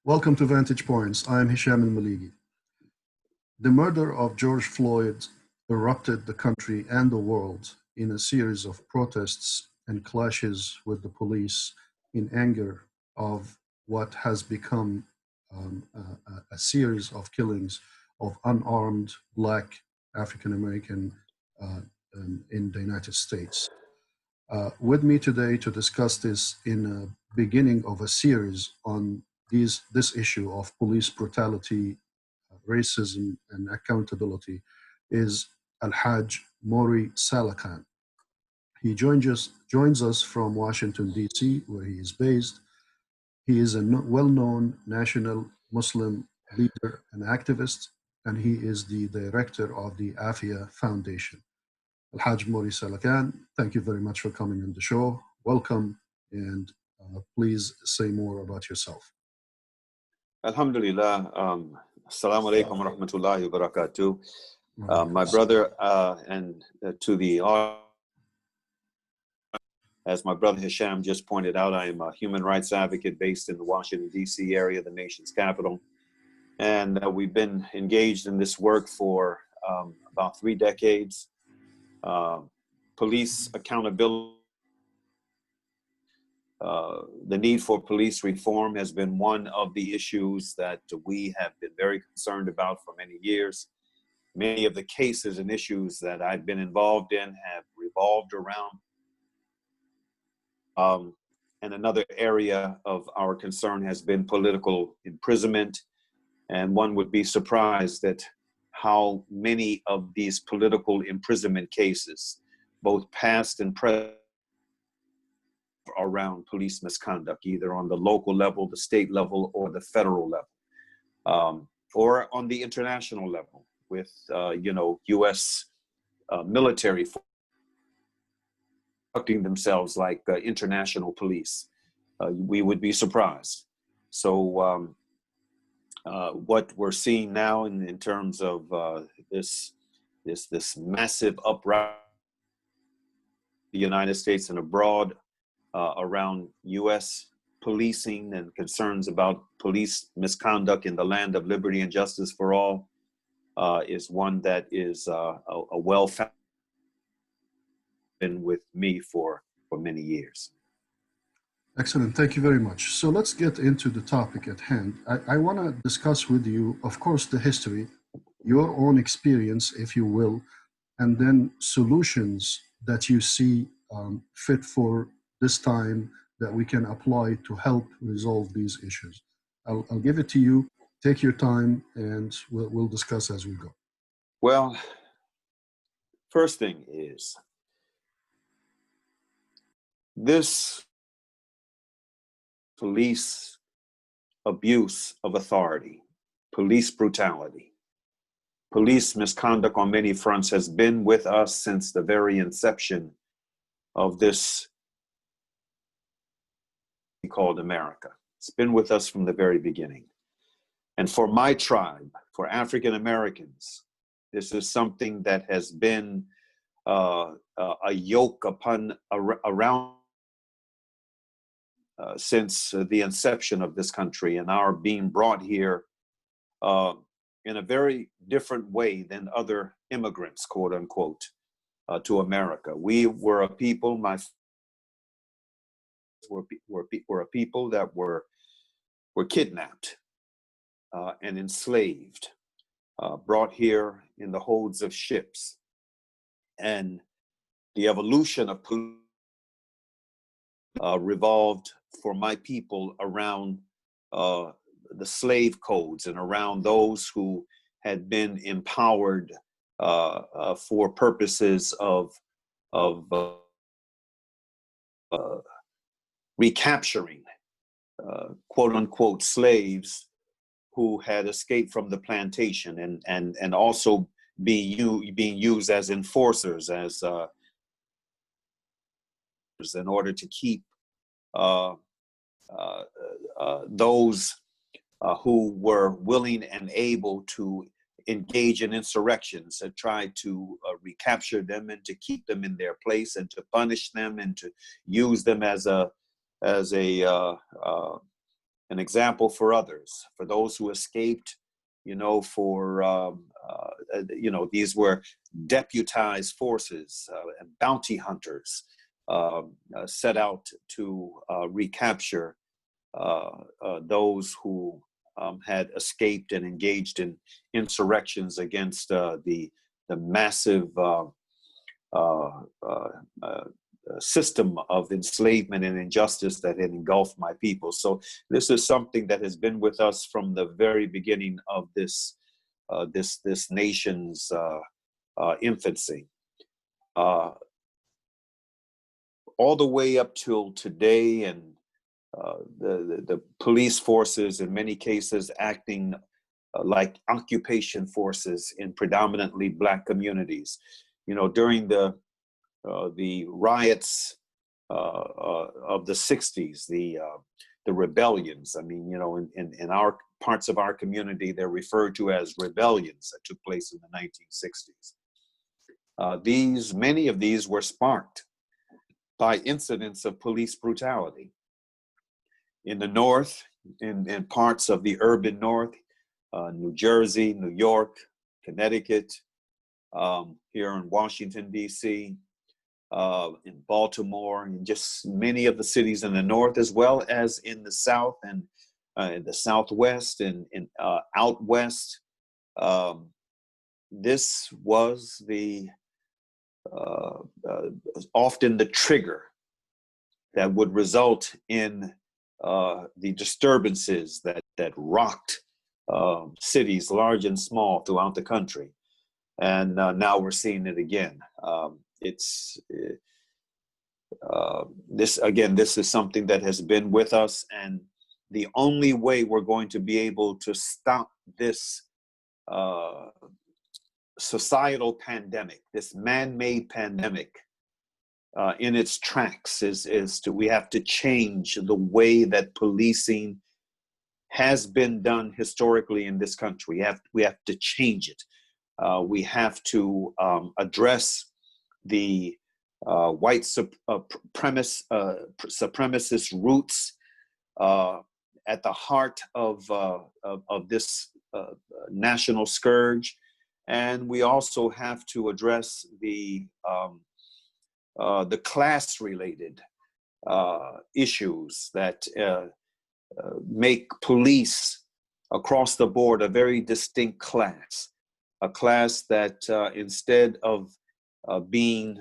Welcome to Vantage Points. I'm Hisham al-Maligi. The murder of George Floyd erupted the country and the world in a series of protests and clashes with the police in anger of what has become a series of killings of unarmed Black African American uh, in the United States. With me today to discuss this in a beginning of a series on this issue of police brutality, racism, and accountability is El-Hajj Mauri Saalakhan. He joins us from Washington, D.C., where he is based. He is a well-known national Muslim leader and activist, and he is the director of the Afia Foundation. Al-Hajj Mauri Saalakhan, thank you very much for coming on the show. Welcome, and please say more about yourself. Alhamdulillah. Assalamu alaikum wa rahmatullahi wa barakatuh. My brother, and to the audience, as my brother Hisham just pointed out, I am a human rights advocate based in the Washington, D.C. area, the nation's capital. And we've been engaged in this work for about 3 decades. Police accountability, the need for police reform has been one of the issues that we have been very concerned about for many years. Many of the cases and issues that I've been involved in have revolved around. And another area of our concern has been political imprisonment. And one would be surprised at how many of these political imprisonment cases, both past and present, around police misconduct, either on the local level, the state level, or the federal level, or on the international level with, U.S. Military conducting themselves like international police. We would be surprised. So what we're seeing now in terms of this massive uprising in the United States and abroad, around U.S. policing and concerns about police misconduct in the land of liberty and justice for all, is one that is a well-founded with me for many years. Excellent. Thank you very much. So let's get into the topic at hand. I want to discuss with you, of course, the history, your own experience, if you will, and then solutions that you see fit for this time that we can apply to help resolve these issues. I'll give it to you. Take your time, and we'll discuss as we go. Well, first thing is this police abuse of authority, police brutality, police misconduct on many fronts has been with us since the very inception of this called America. It's been with us from the very beginning. And for my tribe, for African Americans, this is something that has been a yoke around since the inception of this country, and our being brought here in a very different way than other immigrants, quote unquote, to America. We were a people, were a people that were kidnapped and enslaved, brought here in the holds of ships. And the evolution of police revolved for my people around the slave codes and around those who had been empowered for purposes of recapturing quote unquote slaves who had escaped from the plantation and also being used as enforcers, as in order to keep those who were willing and able to engage in insurrections and try to recapture them and to keep them in their place and to punish them and to use them as an an example for others, for those who escaped, these were deputized forces and bounty hunters set out to recapture those who had escaped and engaged in insurrections against the massive system of enslavement and injustice that had engulfed my people. So this is something that has been with us from the very beginning of this nation's infancy, all the way up till today, and the police forces in many cases acting like occupation forces in predominantly Black communities. During the riots of the 60s, the rebellions. I mean, in our parts of our community, they're referred to as rebellions that took place in the 1960s. Many of these were sparked by incidents of police brutality. In the North, in parts of the urban North, New Jersey, New York, Connecticut, here in Washington, D.C., in Baltimore, and just many of the cities in the North, as well as in the South and in the Southwest and out West. This was often the trigger that would result in the disturbances that rocked cities large and small throughout the country. And now we're seeing it again. This is something that has been with us, and the only way we're going to be able to stop this societal pandemic, this man-made pandemic, in its tracks, we have to change the way that policing has been done historically in this country. We have to change it. We have to address the white supremacist roots at the heart of this national scourge, and we also have to address the class-related issues that make police across the board a very distinct class, a class that instead of being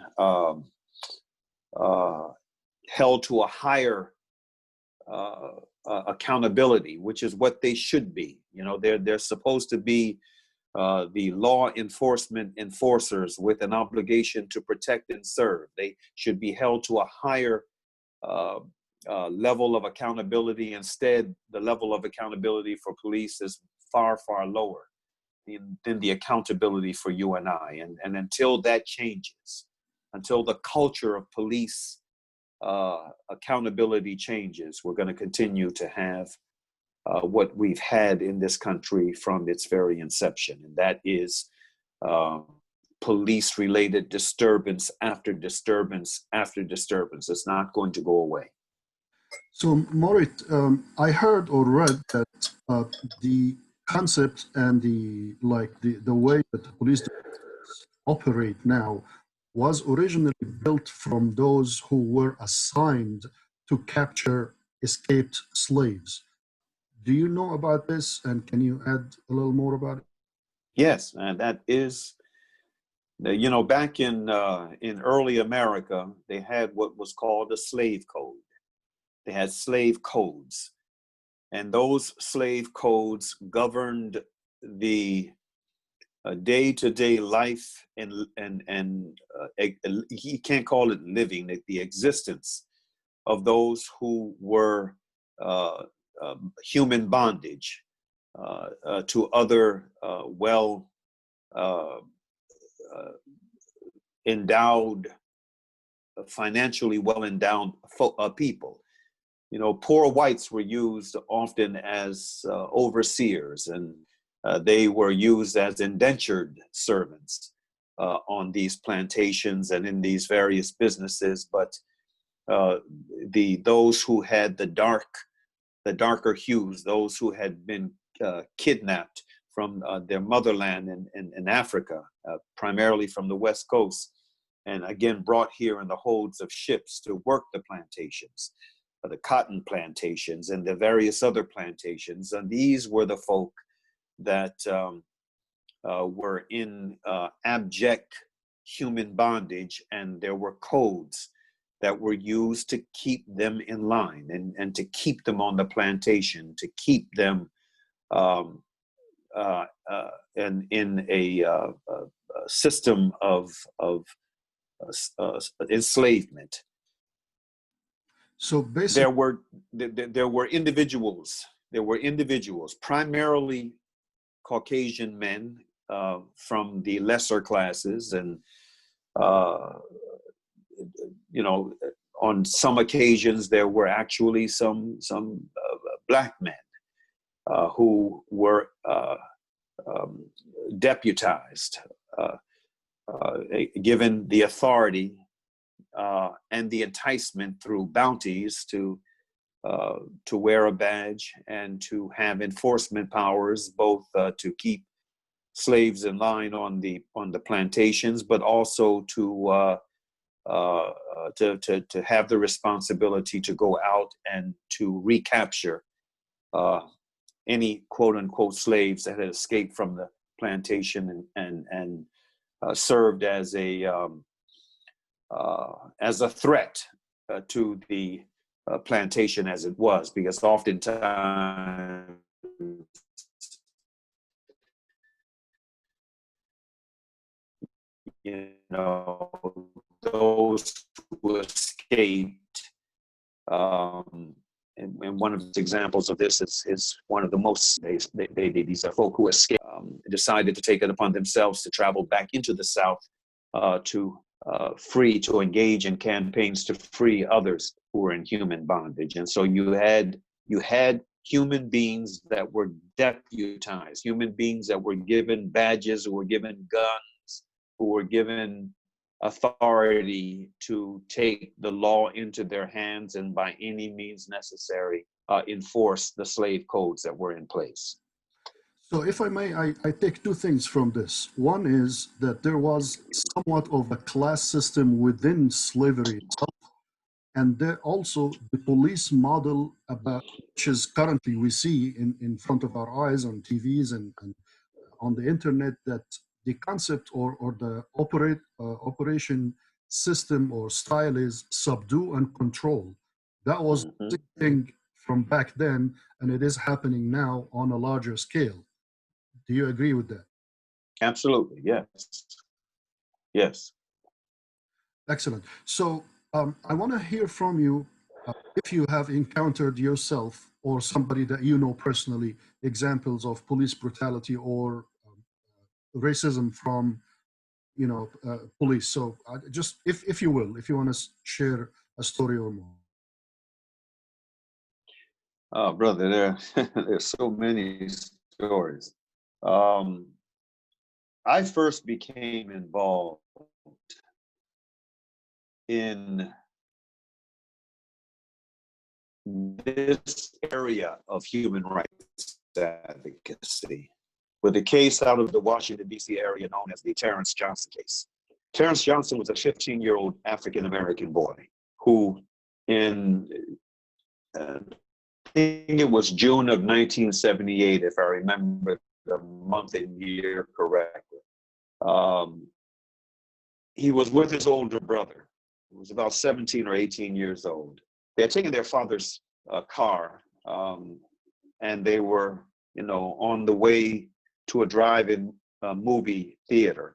held to a higher accountability, which is what they should be. They're supposed to be the law enforcement enforcers with an obligation to protect and serve. They should be held to a higher level of accountability. Instead, the level of accountability for police is far, far lower than the accountability for you and I. And until that changes, until the culture of police accountability changes, we're going to continue to have what we've had in this country from its very inception, and that is police-related disturbance after disturbance after disturbance. It's not going to go away. So, Mauri, I heard or read that the concept and the way that the police operate now was originally built from those who were assigned to capture escaped slaves. Do you know about this, and can you add a little more about it? Yes, and that is, back in early America, they had what was called a slave code. They had slave codes, and those slave codes governed the day-to-day life and you can't call it living, the existence of those who were human bondage to other endowed, financially well-endowed people. Poor whites were used often as overseers, and they were used as indentured servants on these plantations and in these various businesses. But those who had the dark the darker hues, those who had been kidnapped from their motherland in Africa, primarily from the West Coast, and again brought here in the holds of ships to work the plantations, the cotton plantations and the various other plantations. And these were the folk that were in abject human bondage, and there were codes that were used to keep them in line and to keep them on the plantation, to keep them in a system of enslavement. So basically, There were individuals. There were individuals, primarily Caucasian men from the lesser classes, and on some occasions there were actually some black men who were deputized, given the authority and the enticement through bounties to wear a badge and to have enforcement powers, both to keep slaves in line on the plantations, but also to have the responsibility to go out and to recapture any quote unquote slaves that had escaped from the plantation and served as a threat to the plantation as it was, because oftentimes those who escaped, and one of the examples of this is one of the most, these are folk who escaped, decided to take it upon themselves to travel back into the South to engage in campaigns to free others who were in human bondage. And so you had human beings that were deputized, human beings that were given badges, who were given guns, who were given authority to take the law into their hands and by any means necessary enforce the slave codes that were in place. so if I may, I take two things from this. One is that there was somewhat of a class system within slavery itself, and there also the police model about, which is currently we see in front of our eyes on TVs and on the internet, that the concept or the operation system or style is subdue and control. That was the thing from back then, and it is happening now on a larger scale. Do you agree with that? Absolutely, yes. Yes. Excellent. So I want to hear from you if you have encountered yourself or somebody that you know personally examples of police brutality or racism from police. So just if you will, if you want to share a story or more. Oh, brother, there's so many stories. I first became involved in this area of human rights advocacy with a case out of the Washington, D.C. area known as the Terrence Johnson case. Terrence Johnson was a 15-year-old African-American boy who I think it was June of 1978, if I remember the month and year correctly. He was with his older brother, who was about 17 or 18 years old. They had taken their father's car, and they were, on the way to a drive-in movie theater,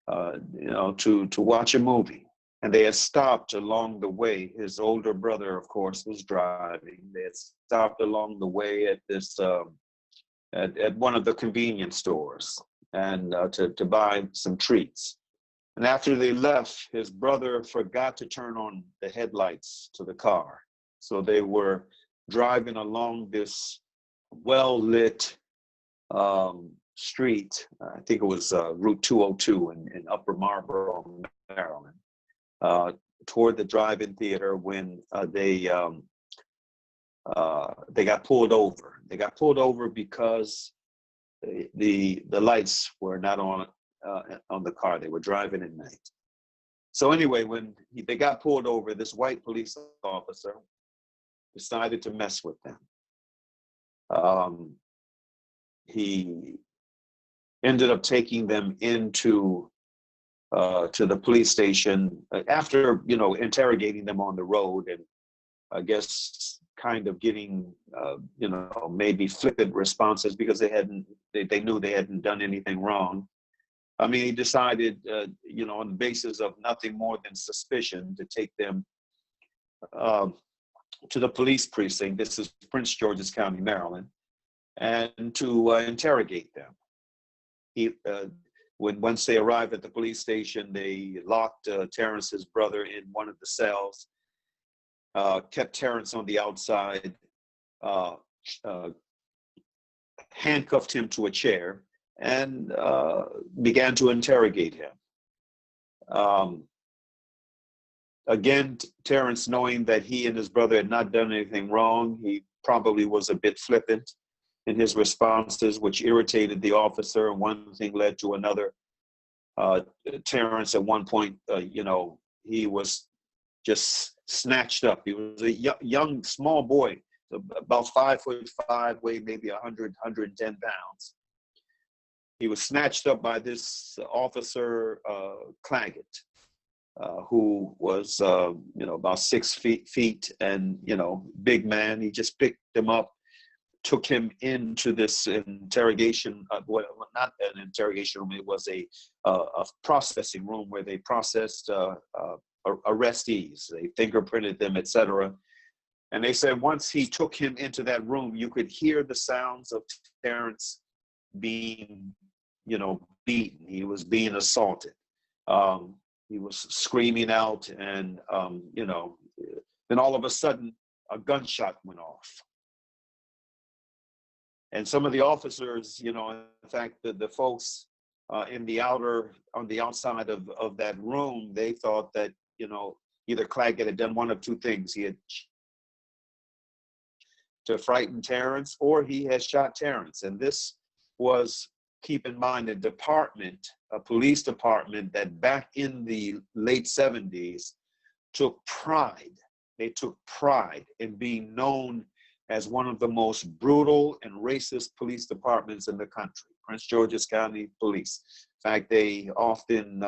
to watch a movie. And they had stopped along the way. His older brother, of course, was driving. They had stopped along the way at this at one of the convenience stores and to buy some treats. And after they left, his brother forgot to turn on the headlights to the car. So they were driving along this well-lit street. I think it was Route 202 in Upper Marlboro, Maryland, toward the drive-in theater when they they got pulled over. They got pulled over because the lights were not on the car. They were driving at night. So anyway, when they got pulled over, this white police officer decided to mess with them. He ended up taking them into to the police station after, you know, interrogating them on the road, and I guess kind of getting, you know, maybe flippant responses because they knew they hadn't done anything wrong. I mean, he decided, you know, on the basis of nothing more than suspicion, to take them to the police precinct. This is Prince George's County, Maryland, and to interrogate them. Once they arrived at the police station, they locked Terrence's brother in one of the cells, kept Terrence on the outside, handcuffed him to a chair, and began to interrogate him. Again, Terrence, knowing that he and his brother had not done anything wrong, he probably was a bit flippant in his responses, which irritated the officer, and one thing led to another. Terrence, at one point, you know, he was just snatched up. He was a young, small boy, about 5'5", weighed maybe 110 pounds. He was snatched up by this officer, Claggett, who was, you know, about 6 feet and, you know, big man. He just picked him up, took him into this interrogation, well, not an interrogation room, it was a processing room where they processed arrestees. They fingerprinted them, etc. And they said once he took him into that room, you could hear the sounds of Terrence being, you know, beaten. He was being assaulted. He was screaming out, and, you know, then all of a sudden, a gunshot went off. And some of the officers, you know, in fact, the folks on the outside of that room, they thought that, you know, either Claggett had done one of two things. He had to frighten Terrence, or he had shot Terrence. And this was, keep in mind, a police department that back in the late 70s took pride. They took pride in being known as one of the most brutal and racist police departments in the country, Prince George's County Police. In fact, they often,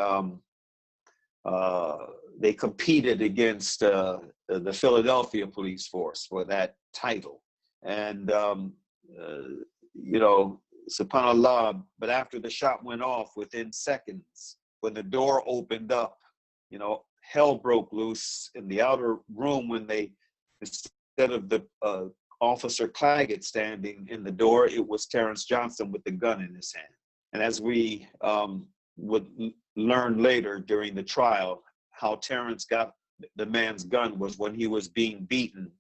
they competed against the Philadelphia police force for that title. And, you know, subhanAllah, but after the shot went off, within seconds, when the door opened up, you know, hell broke loose in the outer room when they, instead of the Officer Claggett standing in the door, it was Terrence Johnson with the gun in his hand. And as we would learn later during the trial, how Terrence got the man's gun was when he was being beaten.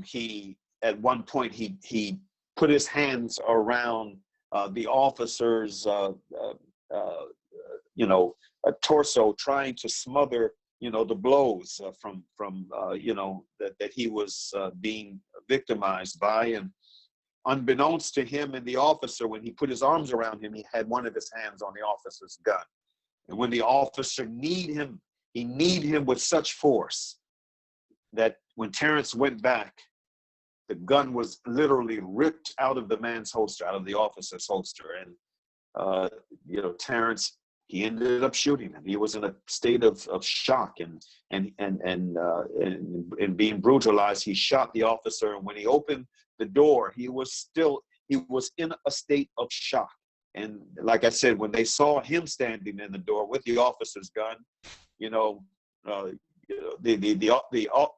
He, at one point, he put his hands around the officer's, you know, torso, trying to smother, you know, the blows from you know, that he was being victimized by. And unbeknownst to him and the officer, when he put his arms around him, he had one of his hands on the officer's gun. And when the officer needed him, he needed him with such force that when Terrence went back, the gun was literally ripped out of the man's holster, out of the officer's holster. And, you know, Terrence, he ended up shooting him. He was in a state of shock and being brutalized. He shot the officer, and when he opened the door, he was in a state of shock. And like I said, when they saw him standing in the door with the officer's gun, you know, the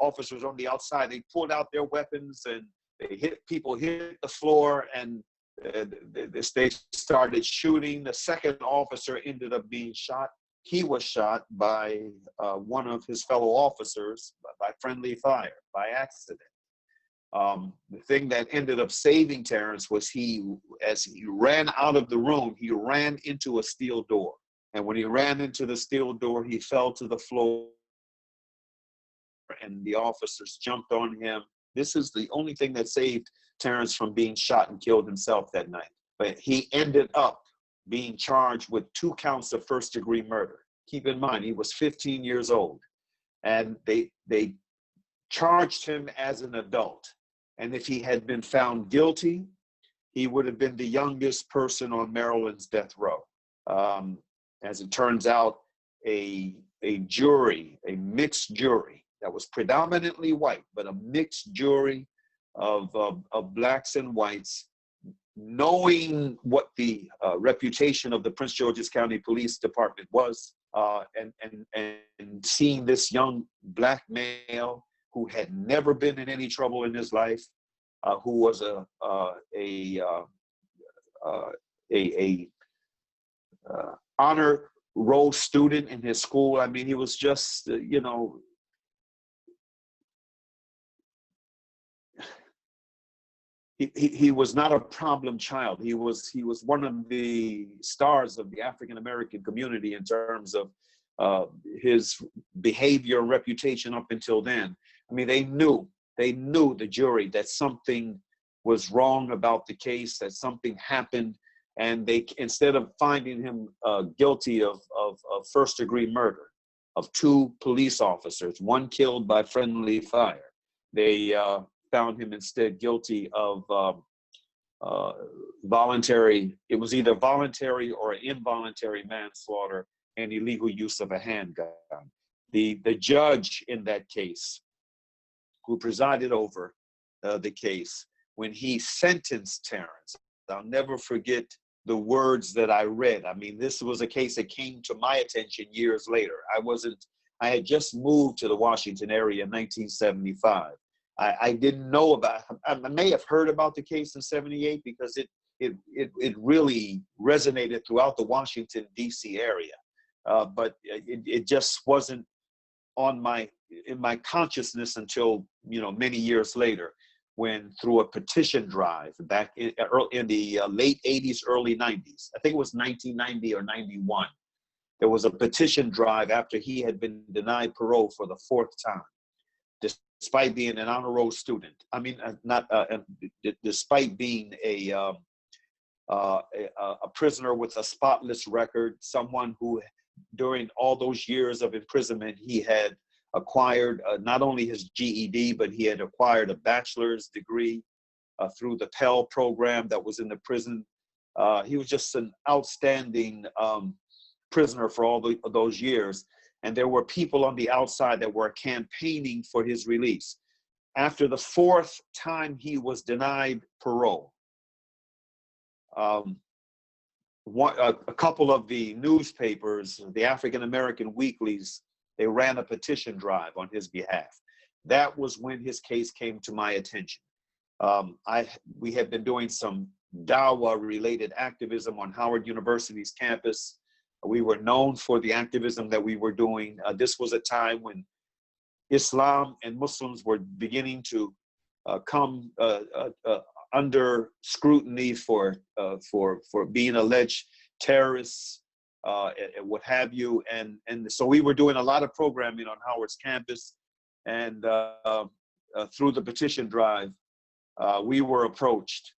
officers on the outside, they pulled out their weapons and they hit the floor, and they started shooting. The second officer ended up being shot. He was shot by one of his fellow officers by friendly fire, by accident. The thing that ended up saving Terrence was as he ran out of the room, he ran into a steel door. And when he ran into the steel door, he fell to the floor, and the officers jumped on him This is the only thing that saved Terrence from being shot and killed himself that night. But he ended up being charged with 2 counts of first-degree murder. Keep in mind, he was 15 years old, and they charged him as an adult. And if he had been found guilty, he would have been the youngest person on Maryland's death row. As it turns out, a jury, a mixed jury that was predominantly white, but a mixed jury of blacks and whites, knowing what the reputation of the Prince George's County Police Department was, and seeing this young black male who had never been in any trouble in his life, who was a honor roll student in his school. I mean, he was just, you know, he was not a problem child. He was one of the stars of the African American community in terms of his behavior and reputation up until then. I mean, they knew, the jury, that something was wrong about the case, that something happened, and they, instead of finding him guilty of first-degree murder of 2 police officers, 1 killed by friendly fire, they found him instead guilty of voluntary, it was either voluntary or involuntary manslaughter and illegal use of a handgun. The judge in that case, who presided over the case, when he sentenced Terrence, I'll never forget the words that I read. I mean, this was a case that came to my attention years later. I had just moved to the Washington area in 1975. I didn't know about, I may have heard about the case in '78 because it really resonated throughout the Washington, D.C. area. But it just wasn't in my consciousness until, you know, many years later, when through a petition drive back in the late 80s, early 90s, I think it was 1990 or 91, there was a petition drive after he had been denied parole for the 4th time, despite being an honor roll student. I mean, despite being a prisoner with a spotless record, someone who, during all those years of imprisonment, he had acquired not only his GED, but he had acquired a bachelor's degree through the Pell program that was in the prison. He was just an outstanding prisoner for all those years. And there were people on the outside that were campaigning for his release. After the 4th time he was denied parole, a couple of the newspapers, the African-American weeklies, they ran a petition drive on his behalf. That was when his case came to my attention. We had been doing some Dawa-related activism on Howard University's campus. We were known for the activism that we were doing. This was a time when Islam and Muslims were beginning to come under scrutiny for being alleged terrorists, and what have you. And so we were doing a lot of programming on Howard's campus. And through the petition drive, we were approached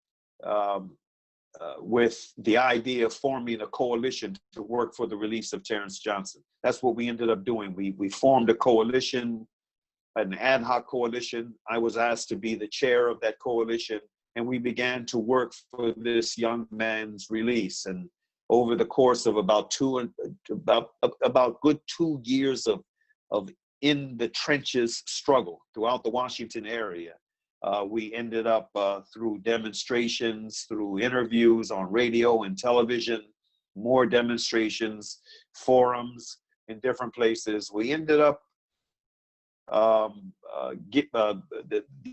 with the idea of forming a coalition to work for the release of Terrence Johnson. That's what we ended up doing. We formed a coalition, an ad hoc coalition. I was asked to be the chair of that coalition, and we began to work for this young man's release. And over the course of about good 2 years of in the trenches struggle throughout the Washington area, we ended up through demonstrations, through interviews on radio and television, more demonstrations, forums in different places. We ended up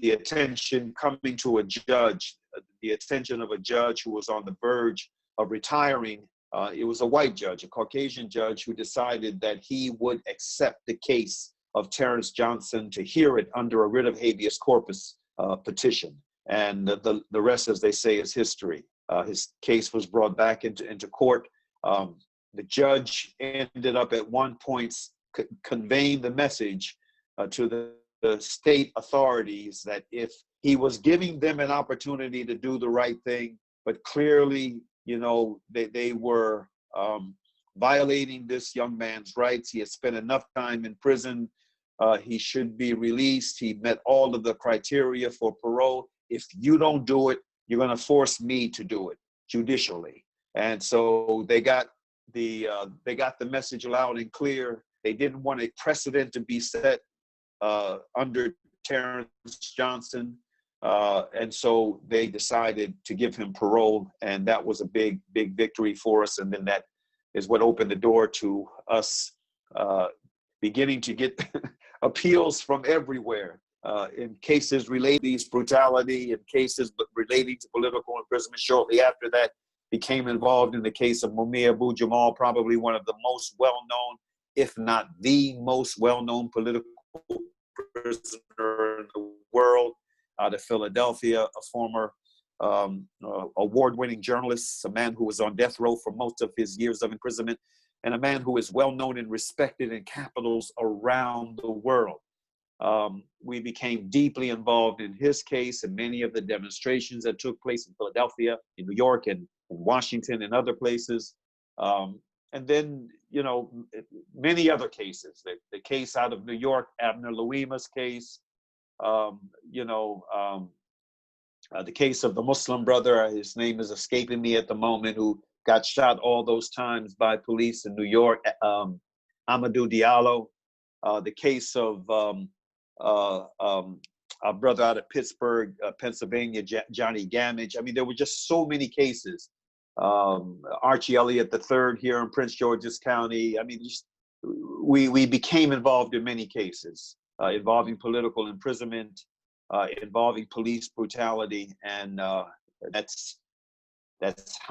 the attention coming to a judge, the attention of a judge who was on the verge of retiring. It was a white judge, a Caucasian judge, who decided that he would accept the case of Terrence Johnson to hear it under a writ of habeas corpus petition. And the rest, as they say, is history. His case was brought back into court. The judge ended up at one point conveying the message to the state authorities that if he was giving them an opportunity to do the right thing, but clearly, you know, they were violating this young man's rights. He had spent enough time in prison. He should be released. He met all of the criteria for parole. If you don't do it, you're going to force me to do it judicially. And so they got the message loud and clear. They didn't want a precedent to be set under Terrence Johnson. And so they decided to give him parole. And that was a big, big victory for us. And then that is what opened the door to us beginning to get appeals from everywhere in cases relating to brutality, in cases relating to political imprisonment. Shortly after that, became involved in the case of Mumia Abu Jamal, probably one of the most well-known, if not the most well-known political prisoner in the world, out of Philadelphia, a former award-winning journalist, a man who was on death row for most of his years of imprisonment, and a man who is well-known and respected in capitals around the world. We became deeply involved in his case and many of the demonstrations that took place in Philadelphia, in New York, and in Washington and other places. And then, you know, many other cases. The case out of New York, Abner Louima's case, the case of the Muslim brother, his name is escaping me at the moment, who got shot all those times by police in New York, Amadou Diallo, the case of our brother out of Pittsburgh, Pennsylvania, Johnny Gamage. I mean, there were just so many cases. Archie Elliott III here in Prince George's County. I mean, we became involved in many cases involving political imprisonment, involving police brutality, and that's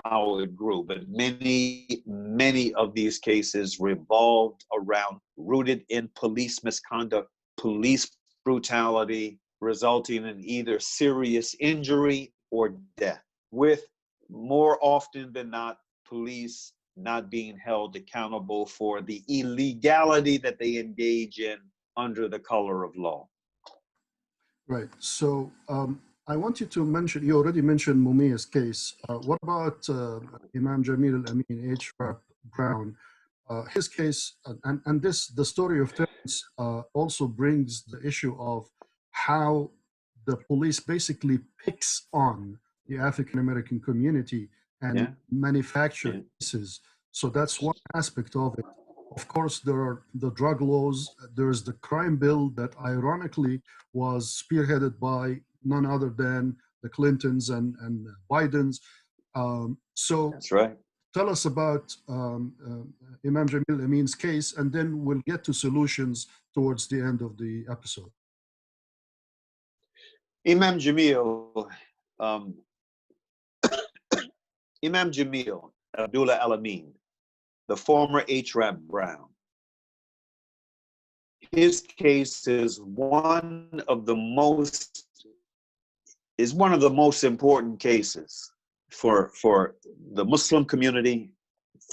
how it grew. But many of these cases revolved around, rooted in police misconduct, police brutality, resulting in either serious injury or death, with more often than not, police not being held accountable for the illegality that they engage in under the color of law. Right. So I want you to mention, you already mentioned Mumia's case. What about Imam Jamil Al-Amin, H. Rap Brown? His case, and the story of Terrence also brings the issue of how the police basically picks on the African American community and manufacture cases. So that's one aspect of it. Of course, there are the drug laws. There's the crime bill that ironically was spearheaded by none other than the Clintons and Bidens. So that's right. Tell us about Imam Jamil Amin's case, and then we'll get to solutions towards the end of the episode. Imam Jamil, Abdullah Al-Amin, the former H. Rap Brown. His case is one of the most important cases for the Muslim community,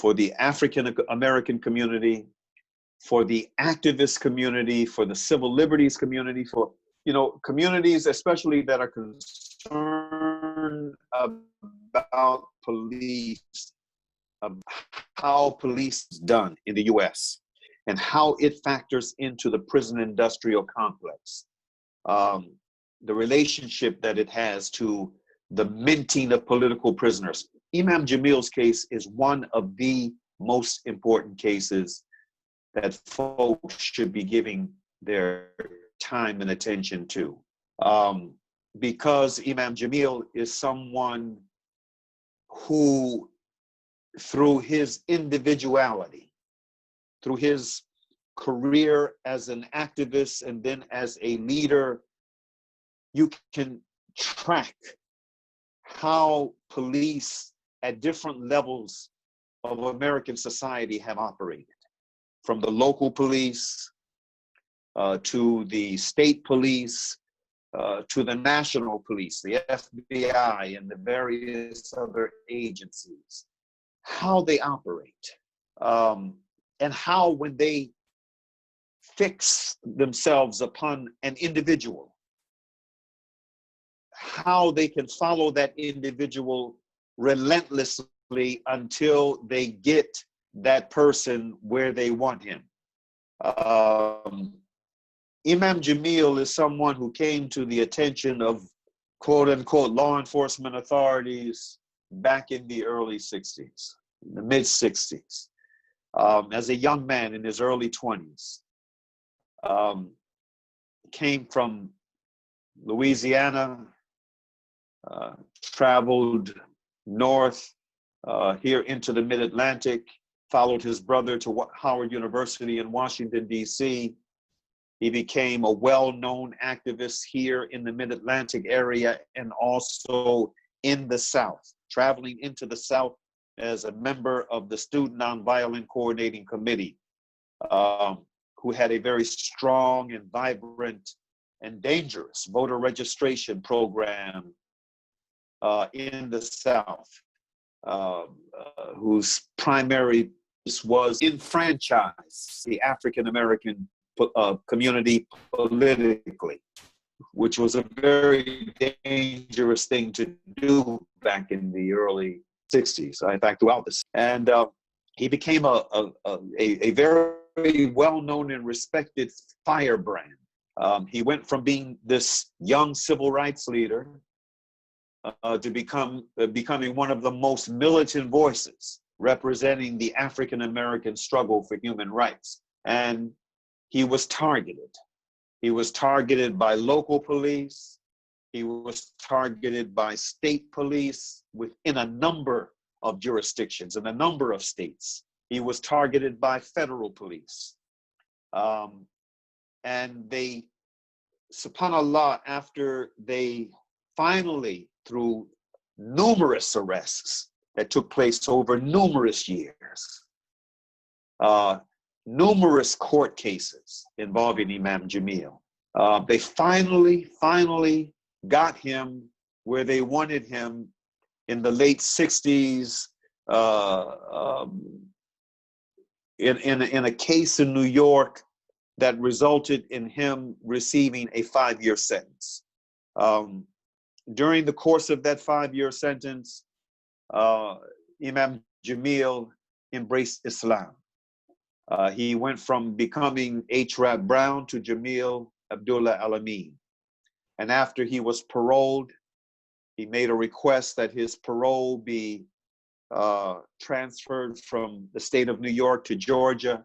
for the African American community, for the activist community, for the civil liberties community, for, you know, communities especially that are concerned about police, how police is done in the US and how it factors into the prison industrial complex, the relationship that it has to the minting of political prisoners. Imam Jamil's case is one of the most important cases that folks should be giving their time and attention to. Because Imam Jamil is someone who, through his individuality, through his career as an activist and then as a leader, you can track how police at different levels of American society have operated, from the local police to the state police to the national police, the FBI and the various other agencies, how they operate, and how when they fix themselves upon an individual, how they can follow that individual relentlessly until they get that person where they want him. Imam Jamil is someone who came to the attention of quote unquote law enforcement authorities back in the early 60s, the mid 60s, as a young man in his early 20s. Came from Louisiana, traveled north here into the mid-Atlantic, followed his brother to Howard University in Washington, D.C. He became a well-known activist here in the mid-Atlantic area and also in the South, traveling into the South as a member of the Student Nonviolent Coordinating Committee, who had a very strong and vibrant and dangerous voter registration program in the South, whose primary was enfranchise the African-American community politically, which was a very dangerous thing to do back in the early 60s, in fact, throughout this. And he became a very well-known and respected firebrand. He went from being this young civil rights leader to becoming one of the most militant voices representing the African-American struggle for human rights. And he was targeted. He was targeted by local police. He was targeted by state police within a number of jurisdictions in a number of states. He was targeted by federal police. And they, subhanAllah, after they finally, through numerous arrests that took place over numerous years, numerous court cases involving Imam Jamil, they finally got him where they wanted him in the late 60s, in a case in New York that resulted in him receiving a 5-year sentence. During the course of that 5-year sentence, Imam Jamil embraced Islam. He went from becoming H. Rap Brown to Jamil Abdullah Al-Amin. And after he was paroled, he made a request that his parole be transferred from the state of New York to Georgia.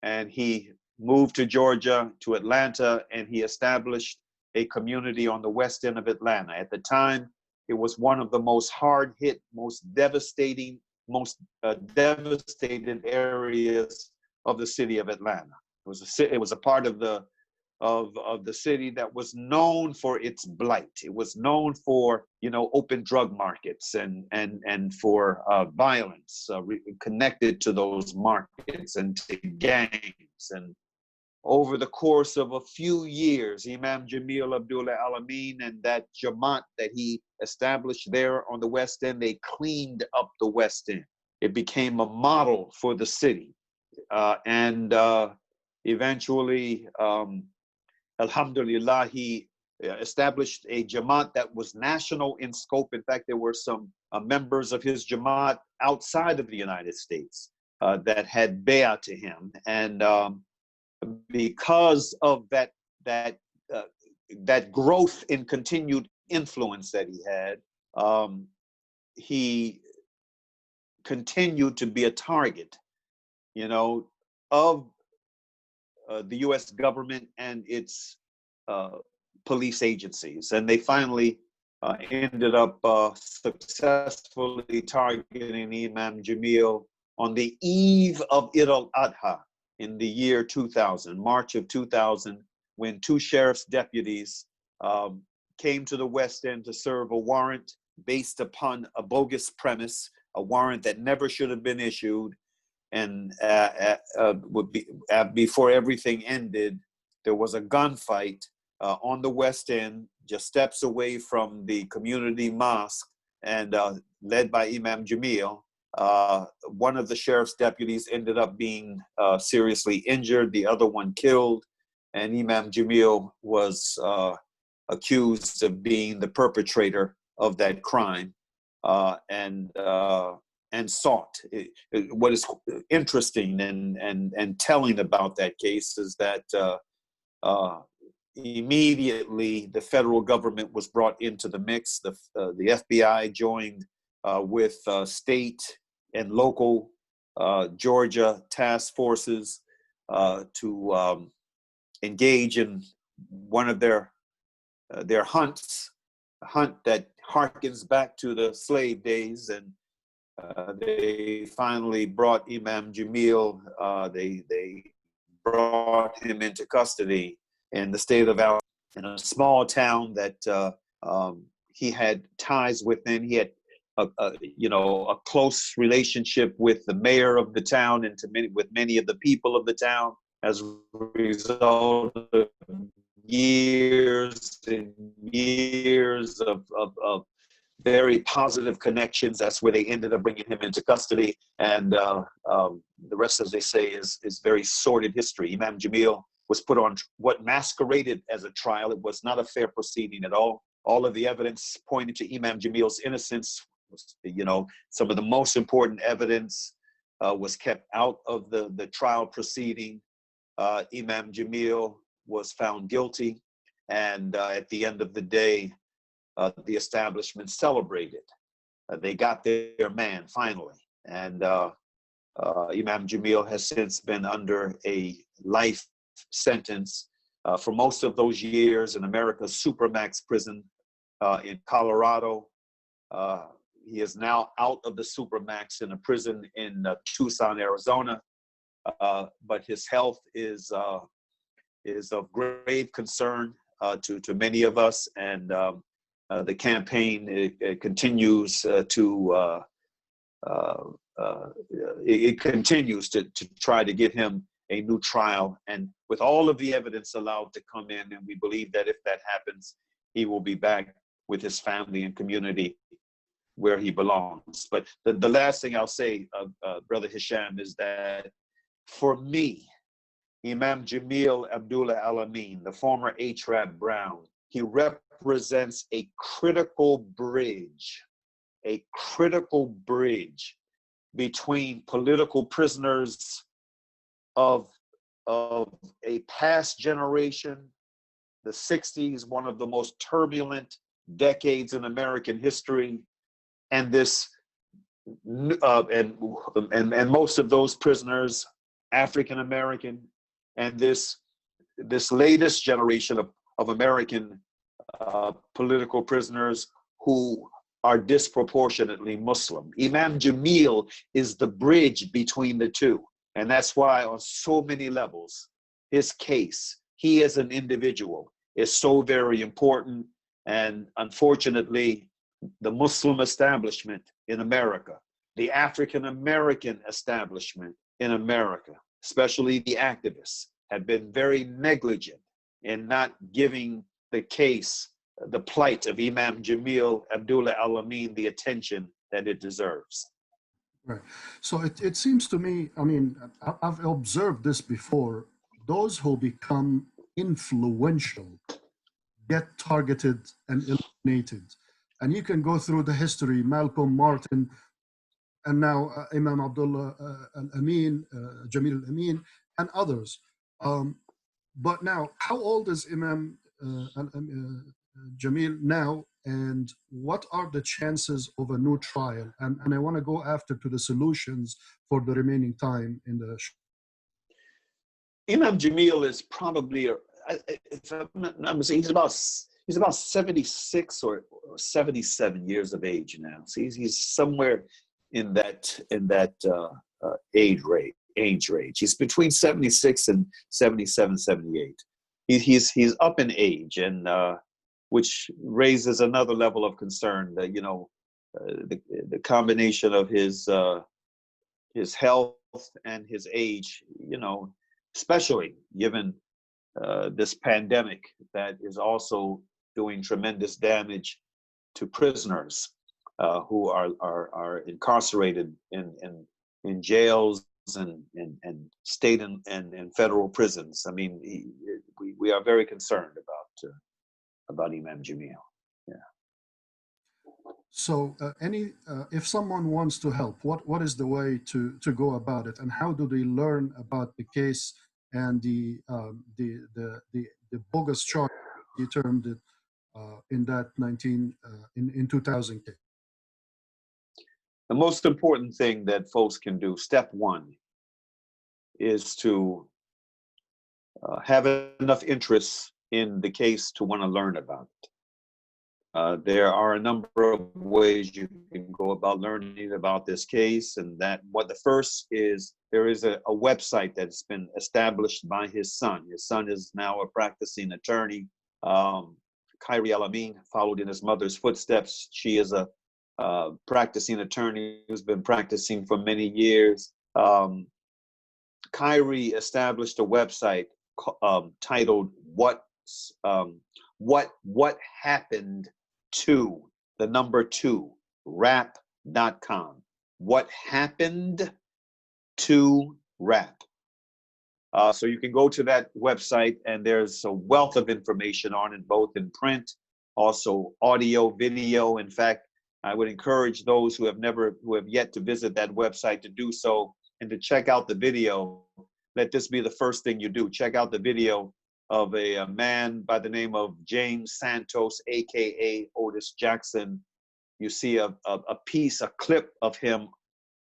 And he moved to Georgia, to Atlanta, and he established a community on the west end of Atlanta. At the time, it was one of the most hard-hit, most devastated areas of the city of Atlanta. It was a part of the city that was known for its blight. It was known for, open drug markets and for violence connected to those markets and to gangs. And over the course of a few years, Imam Jamil Abdullah Al-Amin and that Jamaat that he established there on the West End, they cleaned up the West End. It became a model for the city. And eventually, Alhamdulillah, he established a Jamaat that was national in scope. In fact, there were some members of his Jamaat outside of the United States that had bay'ah to him. And because of that growth in continued influence that he had, he continued to be a target, of the U.S. government and its police agencies. And they finally ended up successfully targeting Imam Jamil on the eve of Eid-al-Adha in the year 2000, March of 2000, when 2 sheriff's deputies came to the West End to serve a warrant based upon a bogus premise, a warrant that never should have been issued. And before everything ended, there was a gunfight on the West End, just steps away from the community mosque, and led by Imam Jamil. One of the sheriff's deputies ended up being seriously injured, the other one killed, and Imam Jamil was accused of being the perpetrator of that crime, and sought. What is interesting and telling about that case is that immediately the federal government was brought into the mix. The FBI joined with state and local Georgia task forces to engage in one of their hunts, a hunt that harkens back to the slave days, and they finally brought Imam Jamil. They brought him into custody in the state of Alabama, in a small town that he had ties within. He had a close relationship with the mayor of the town and with many of the people of the town. As a result of years and years of very positive connections, that's where they ended up bringing him into custody. And the rest, as they say, is very sordid history. Imam Jamil was put on what masqueraded as a trial. It was not a fair proceeding at all. All of the evidence pointed to Imam Jamil's innocence. Some of the most important evidence was kept out of the trial proceeding. Imam Jamil was found guilty, and at the end of the day, the establishment celebrated. They got their man finally, and Imam Jamil has since been under a life sentence for most of those years in America's Supermax prison in Colorado. He is now out of the Supermax in a prison in Tucson, Arizona, but his health is of grave concern to many of us, and the campaign continues to try to get him a new trial, and with all of the evidence allowed to come in, and we believe that if that happens, he will be back with his family and community where he belongs. But the last thing I'll say, Brother Hisham, is that for me, Imam Jamil Abdullah Al-Amin, the former H-Rap Brown, he represents a critical bridge between political prisoners of a past generation, the 60s, one of the most turbulent decades in American history, and this and most of those prisoners African American, and this latest generation of American political prisoners who are disproportionately Muslim. Imam Jamil is the bridge between the two, and that's why on so many levels his case, he as an individual, is so very important. And unfortunately, the Muslim establishment in America, the African American establishment in America, especially the activists, have been very negligent in not giving the case, the plight of Imam Jamil Abdullah Al-Amin, the attention that it deserves. Right. So it seems to me, I mean, I've observed this before. Those who become influential get targeted and eliminated. And you can go through the history, Malcolm Martin, and now Imam Abdullah Al-Amin, Jamil Al-Amin, and others. But now, how old is Imam Jamil now, and what are the chances of a new trial? And I want to go after to the solutions for the remaining time in the show. Imam Jamil is probably, if I'm not mistaken, he's about 76 or 77 years of age now. So he's somewhere in that age range. He's between 76 and 77, 78. He's up in age, and which raises another level of concern that, the combination of his health and his age, especially given this pandemic that is also doing tremendous damage to prisoners. who are incarcerated in jails and state and federal prisons. I mean, we are very concerned about Imam Jamil. Yeah. So, if someone wants to help, what is the way to go about it, and how do they learn about the case and the bogus charge you termed it in that 2000 case? The most important thing that folks can do, step one, is to have enough interest in the case to want to learn about it. There are a number of ways you can go about learning about this case, and that what the first is, there is a website that's been established by his son. His son is now a practicing attorney. Khairi El-Amin followed in his mother's footsteps. She is a practicing attorney who's been practicing for many years. Khairi established a website titled "What Happened to the number 2 rap.com." What happened to rap? So you can go to that website, and there's a wealth of information on it, both in print, also audio, video. In fact, I would encourage those who have yet to visit that website to do so, and to check out the video. Let this be the first thing you do. Check out the video of a man by the name of James Santos, aka Otis Jackson. You see a clip of him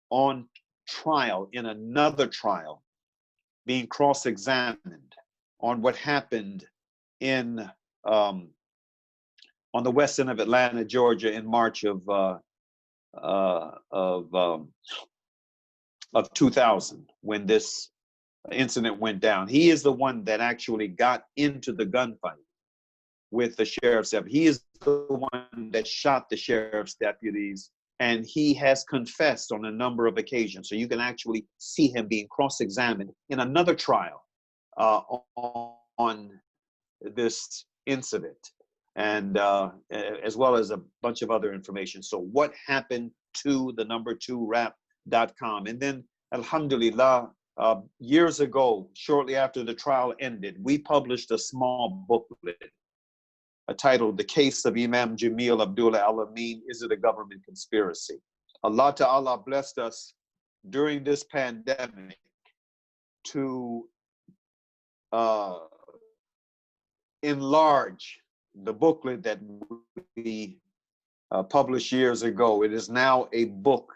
on trial, in another trial, being cross-examined on what happened on the west end of Atlanta, Georgia, in March of 2000, when this incident went down. He is the one that actually got into the gunfight with the sheriff's deputy. He is the one that shot the sheriff's deputies, and he has confessed on a number of occasions. So you can actually see him being cross-examined in another trial on this incident, and as well as a bunch of other information. So what happened to the number 2 rap.com? And then, alhamdulillah, years ago, shortly after the trial ended, we published a small booklet titled "The Case of Imam Jamil Abdullah Al-Amin, Is It a Government Conspiracy?" Allah Ta'ala blessed us during this pandemic to enlarge the booklet that we published years ago. It is now a book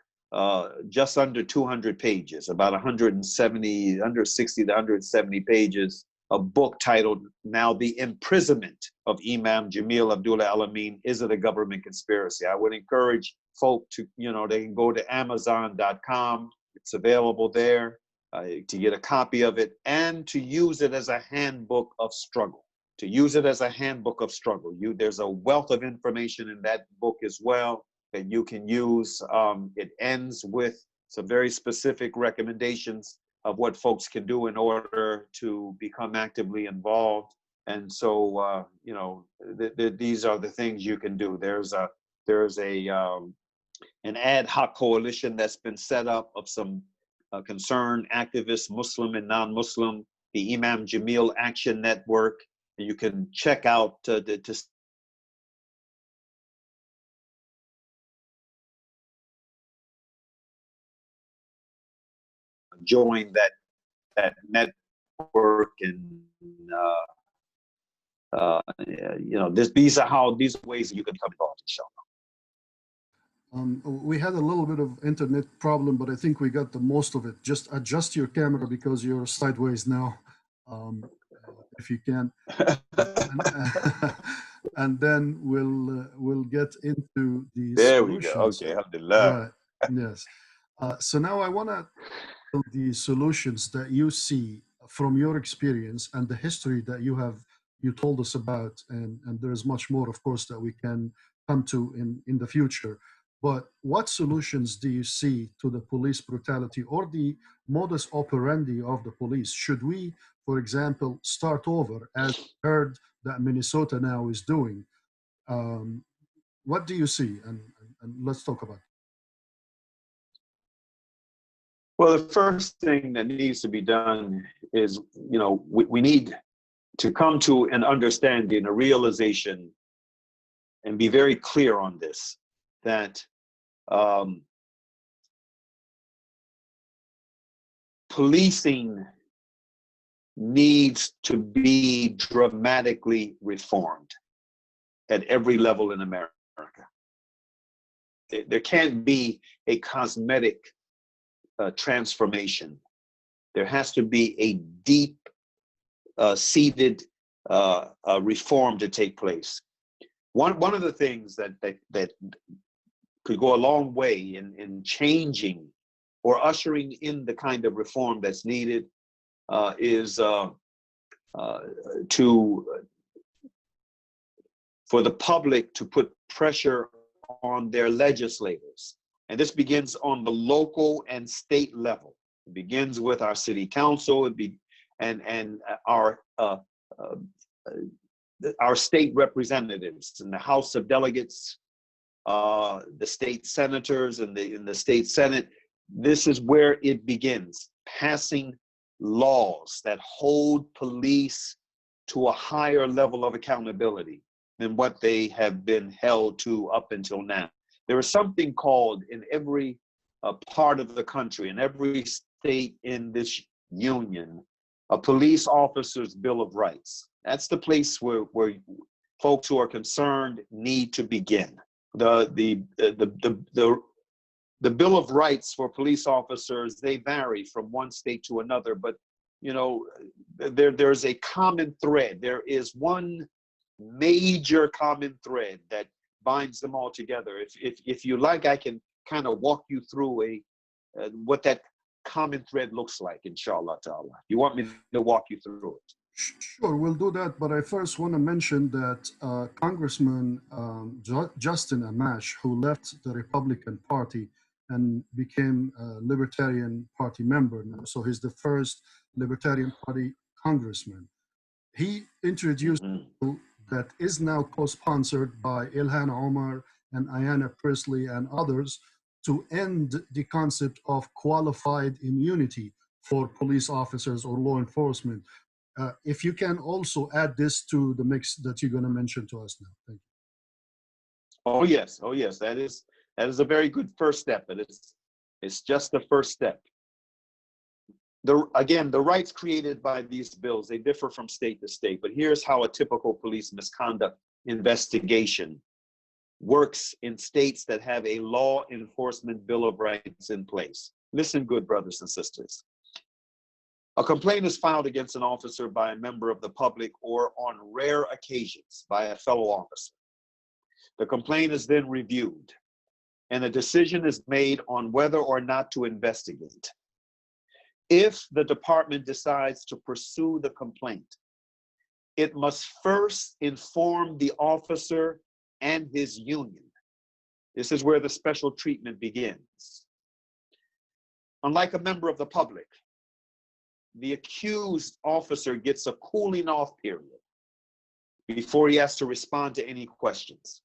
just under 200 pages, about 160 to 170 pages, a book titled now "The Imprisonment of Imam Jamil Abdullah Al-Amin, Is It a Government Conspiracy?" I would encourage folk to, they can go to Amazon.com. It's available there to get a copy of it, and to use it as a handbook of struggle. There's a wealth of information in that book as well that you can use. It ends with some very specific recommendations of what folks can do in order to become actively involved. And so, these are the things you can do. There's an ad hoc coalition that's been set up of some concerned activists, Muslim and non-Muslim, the Imam Jamil Action Network. You can check out to join that network, and these are ways that you can become involved, inshallah. We had a little bit of internet problem, but I think we got the most of it. Just adjust your camera because you're sideways now, if you can. And then we'll get into the there solutions. We go. Okay, alhamdulillah. Right. Yes. So now I want to the solutions that you see from your experience and the history that you told us about, and there's much more, of course, that we can come to in the future. But what solutions do you see to the police brutality or the modus operandi of the police? Should we, for example, start over, as we heard that Minnesota now is doing? What do you see? And And let's talk about it. Well, the first thing that needs to be done is, we need to come to an understanding, a realization, and be very clear on this, that policing needs to be dramatically reformed at every level in America. There can't be a cosmetic transformation. There has to be a deep seated reform to take place. One of the things that could go a long way in changing or ushering in the kind of reform that's needed is for the public to put pressure on their legislators. And this begins on the local and state level. It begins with our city council and our state representatives in the House of Delegates, the state senators and in the state Senate. This is where it begins, passing laws that hold police to a higher level of accountability than what they have been held to up until now. There is something called, in every part of the country, in every state in this union, a police officer's Bill of Rights. That's the place where folks who are concerned need to begin. The Bill of Rights for police officers, they vary from one state to another, but there's a common thread. There is one major common thread that binds them all together. If you like, I can kind of walk you through what that common thread looks like, inshallah ta'ala. You want me to walk you through it? Sure, we'll do that. But I first want to mention that Congressman Justin Amash, who left the Republican Party and became a Libertarian Party member now, so he's the first Libertarian Party congressman. He introduced a bill that is now co-sponsored by Ilhan Omar and Ayanna Pressley and others to end the concept of qualified immunity for police officers or law enforcement. If you can also add this to the mix that you're going to mention to us now. Thank you. Oh yes, that is a very good first step, but it's just the first step. Again, the rights created by these bills, they differ from state to state, but here's how a typical police misconduct investigation works in states that have a law enforcement Bill of Rights in place. Listen good, brothers and sisters. A complaint is filed against an officer by a member of the public or, on rare occasions, by a fellow officer. The complaint is then reviewed, and a decision is made on whether or not to investigate. If the department decides to pursue the complaint, it must first inform the officer and his union. This is where the special treatment begins. Unlike a member of the public, the accused officer gets a cooling off period before he has to respond to any questions.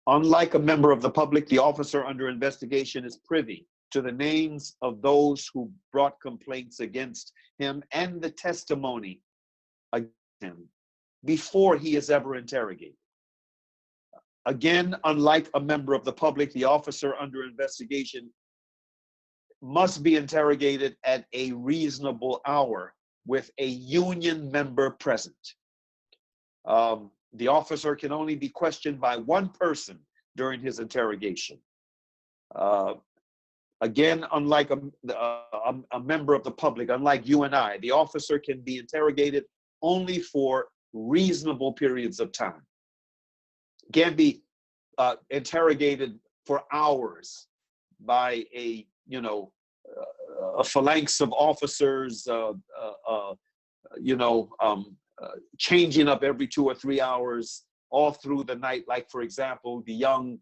Unlike a member of the public, the officer under investigation is privy to the names of those who brought complaints against him and the testimony against him before he is ever interrogated. Again, unlike a member of the public, the officer under investigation must be interrogated at a reasonable hour with a union member present. The officer can only be questioned by one person during his interrogation. Again, unlike a member of the public, unlike you and I, the officer can be interrogated only for reasonable periods of time. Can't be interrogated for hours by a phalanx of officers, changing up every 2 or 3 hours all through the night. Like, for example, the young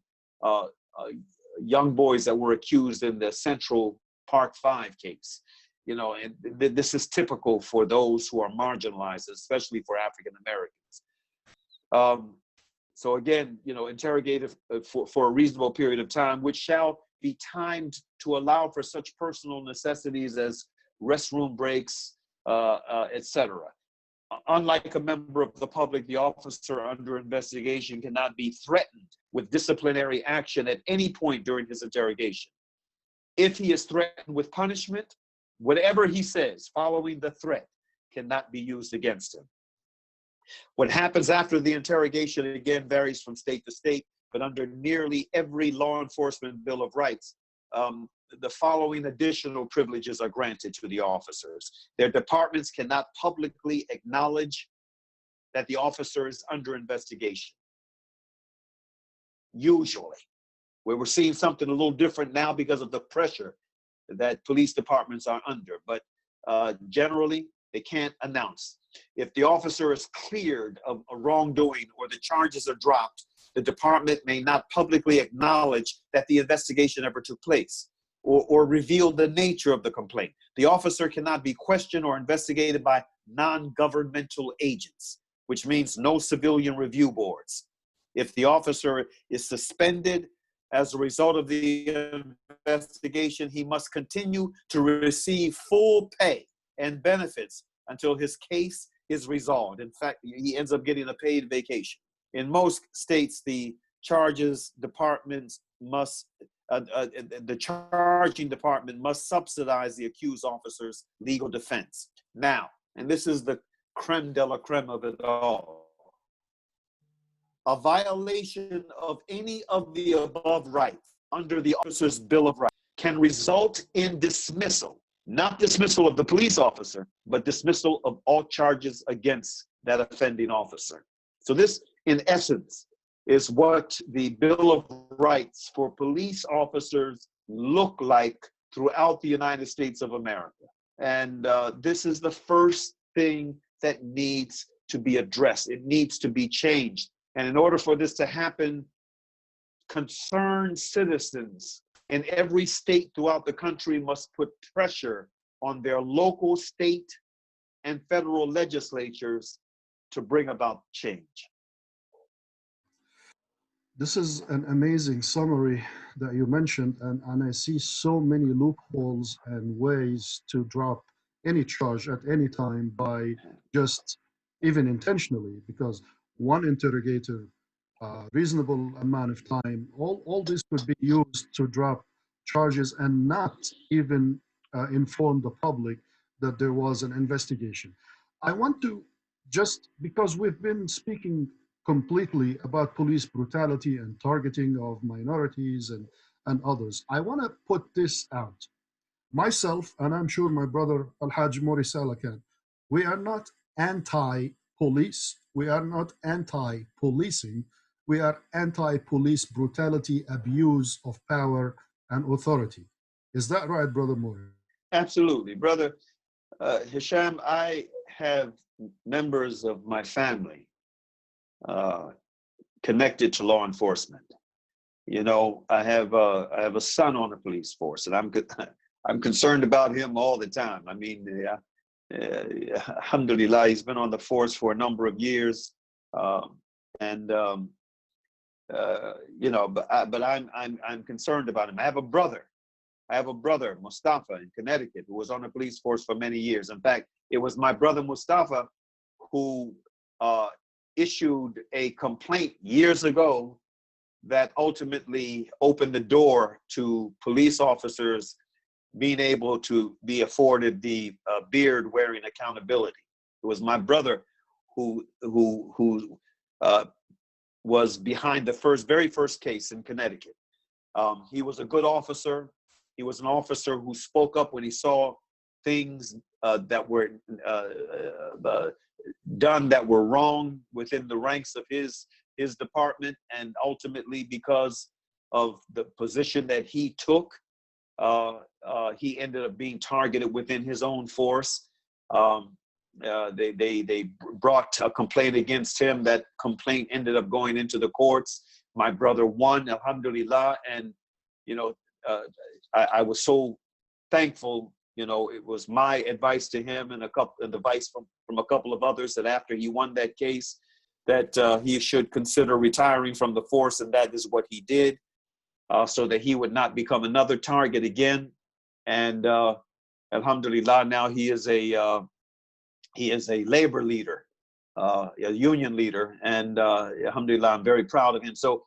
boys that were accused in the Central Park 5 case. And this is typical for those who are marginalized, especially for African Americans. So again, interrogated for a reasonable period of time, which shall be timed to allow for such personal necessities as restroom breaks, etc. Unlike a member of the public, the officer under investigation cannot be threatened with disciplinary action at any point during his interrogation. If he is threatened with punishment, whatever he says following the threat cannot be used against him. What happens after the interrogation, again, varies from state to state, but under nearly every law enforcement bill of rights, the following additional privileges are granted to the officers. Their departments cannot publicly acknowledge that the officer is under investigation. Usually, where we're seeing something a little different now because of the pressure that police departments are under, but generally, they can't announce. If the officer is cleared of a wrongdoing or the charges are dropped, the department may not publicly acknowledge that the investigation ever took place or reveal the nature of the complaint. The officer cannot be questioned or investigated by non-governmental agents, which means no civilian review boards. If the officer is suspended as a result of the investigation, he must continue to receive full pay and benefits until his case is resolved. In fact, he ends up getting a paid vacation. In most states, the charging department must subsidize the accused officer's legal defense. Now, and this is the creme de la creme of it all, a violation of any of the above rights under the officer's Bill of Rights can result in dismissal. Not dismissal of the police officer, but dismissal of all charges against that offending officer. So this, in essence, is what the Bill of Rights for police officers look like throughout the United States of America. And this is the first thing that needs to be addressed. It needs to be changed. And in order for this to happen, concerned citizens in every state throughout the country must put pressure on their local, state, and federal legislatures to bring about change. This is an amazing summary that you mentioned, and I see so many loopholes and ways to drop any charge at any time by just even intentionally, because one interrogator, reasonable amount of time, all this could be used to drop charges and not even inform the public that there was an investigation. I want to, just because we've been speaking completely about police brutality and targeting of minorities and others, I want to put this out. Myself, and I'm sure my brother El-Hajj Mauri Saalakhan, we are not anti-police, we are not anti-policing, we are anti-police brutality, abuse of power and authority. Is that right, Brother Mauri? Absolutely, Brother Hisham. I have members of my family connected to law enforcement. You know, I have a son on the police force, and I'm concerned about him all the time. I mean, alhamdulillah, he's been on the force for a number of years, you know, but I'm concerned about him. I have a brother, Mustafa, in Connecticut, who was on the police force for many years. In fact, it was my brother Mustafa who issued a complaint years ago that ultimately opened the door to police officers being able to be afforded the beard-wearing accountability. It was my brother who was behind the very first case in Connecticut. He was a good officer. He was an officer who spoke up when he saw things that were done that were wrong within the ranks of his department, and ultimately, because of the position that he took, he ended up being targeted within his own force. They brought a complaint against him. That complaint ended up going into the courts. My brother won, alhamdulillah, and you know, I was so thankful. You know, it was my advice to him and advice from a couple of others that after he won that case, that he should consider retiring from the force, and that is what he did, so that he would not become another target again. And alhamdulillah, now he is a labor leader, a union leader, and alhamdulillah, I'm very proud of him. So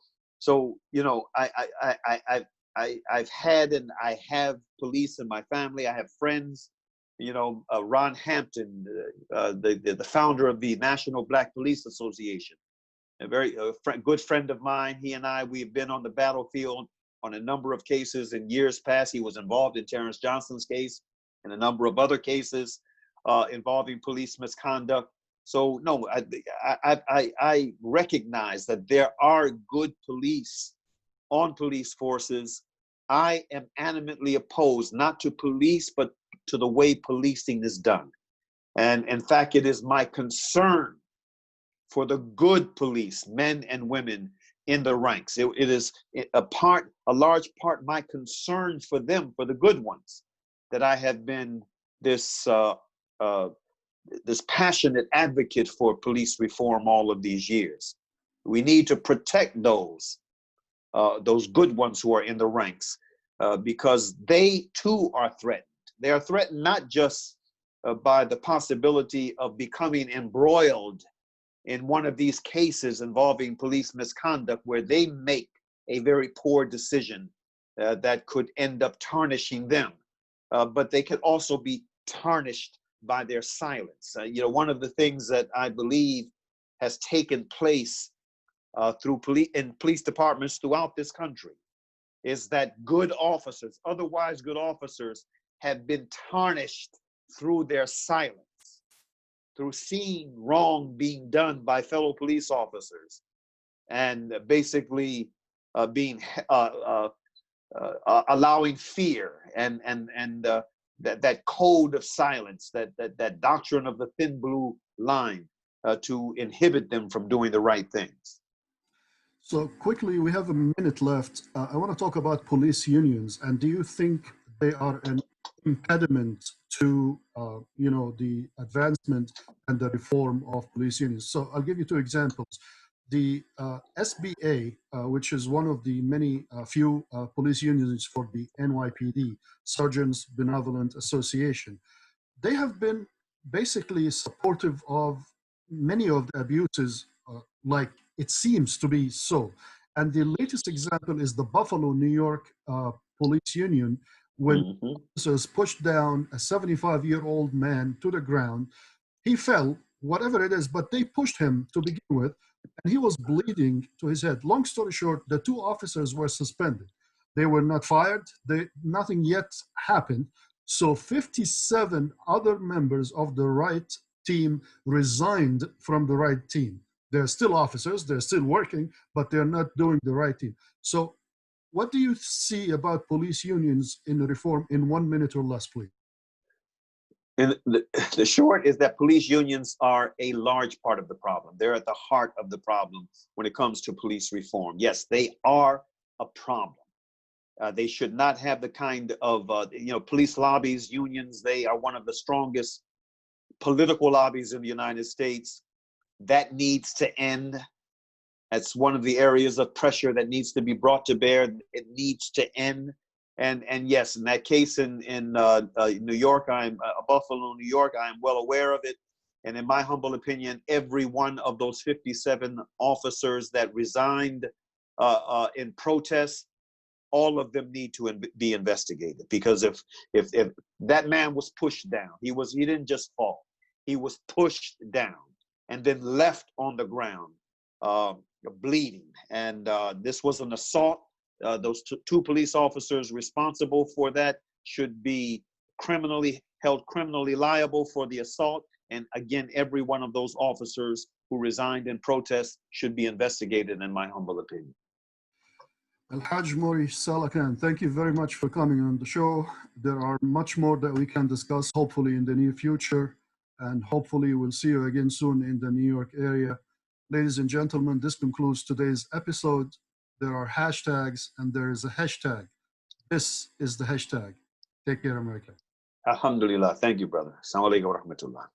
you know, I've had and I have police in my family. I have friends. You know, Ron Hampton, the founder of the National Black Police Association, a very good friend of mine. He and I, we've been on the battlefield on a number of cases in years past. He was involved in Terrence Johnson's case and a number of other cases involving police misconduct. So no, I recognize that there are good police on police forces. I am animately opposed not to police, but to the way policing is done. And in fact, it is my concern for the good police, men and women in the ranks. It is a large part, my concern for them, for the good ones, that I have been this passionate advocate for police reform all of these years. We need to protect those good ones who are in the ranks, because they too are threatened. They are threatened not just by the possibility of becoming embroiled in one of these cases involving police misconduct, where they make a very poor decision that could end up tarnishing them, but they could also be tarnished by their silence. You know, one of the things that I believe has taken place in police departments throughout this country is that good officers, otherwise good officers, have been tarnished through their silence, through seeing wrong being done by fellow police officers, and basically allowing fear and that code of silence, that doctrine of the thin blue line, to inhibit them from doing the right things. So quickly, we have a minute left. I want to talk about police unions, and do you think they are an impediment to, you know, the advancement and the reform of police unions? So I'll give you two examples. The SBA, which is one of the many few police unions for the NYPD, Sergeants Benevolent Association, they have been basically supportive of many of the abuses, like it seems to be so. And the latest example is the Buffalo, New York police union, when officers pushed down a 75-year-old man to the ground. He fell, whatever it is, but they pushed him to begin with, and he was bleeding to his head. Long story short, the two officers were suspended. They were not fired. Nothing yet happened. So 57 other members of the right team resigned from the right team. They're still officers, they're still working, but they're not doing the right thing. So what do you see about police unions in the reform in 1 minute or less, please? And the short is that police unions are a large part of the problem. They're at the heart of the problem when it comes to police reform. Yes, they are a problem. They should not have the kind of, police lobbies, unions. They are one of the strongest political lobbies in the United States. That needs to end. That's one of the areas of pressure that needs to be brought to bear. It needs to end. And yes, in that case in New York, Buffalo, New York, I am well aware of it. And in my humble opinion, every one of those 57 officers that resigned in protest, all of them need to be investigated. Because if that man was pushed down, he didn't just fall, he was pushed down and then left on the ground bleeding. And this was an assault. Those two police officers responsible for that should be held criminally liable for the assault. And again, every one of those officers who resigned in protest should be investigated, in my humble opinion. El-Hajj Mauri Saalakhan, thank you very much for coming on the show. There are much more that we can discuss, hopefully in the near future, and hopefully we'll see you again soon in the New York area. Ladies and gentlemen, this concludes today's episode. There are hashtags and there is a hashtag. This is the hashtag. Take care, America. Alhamdulillah. Thank you, brother. Assalamu alaikum wa rahmatullah.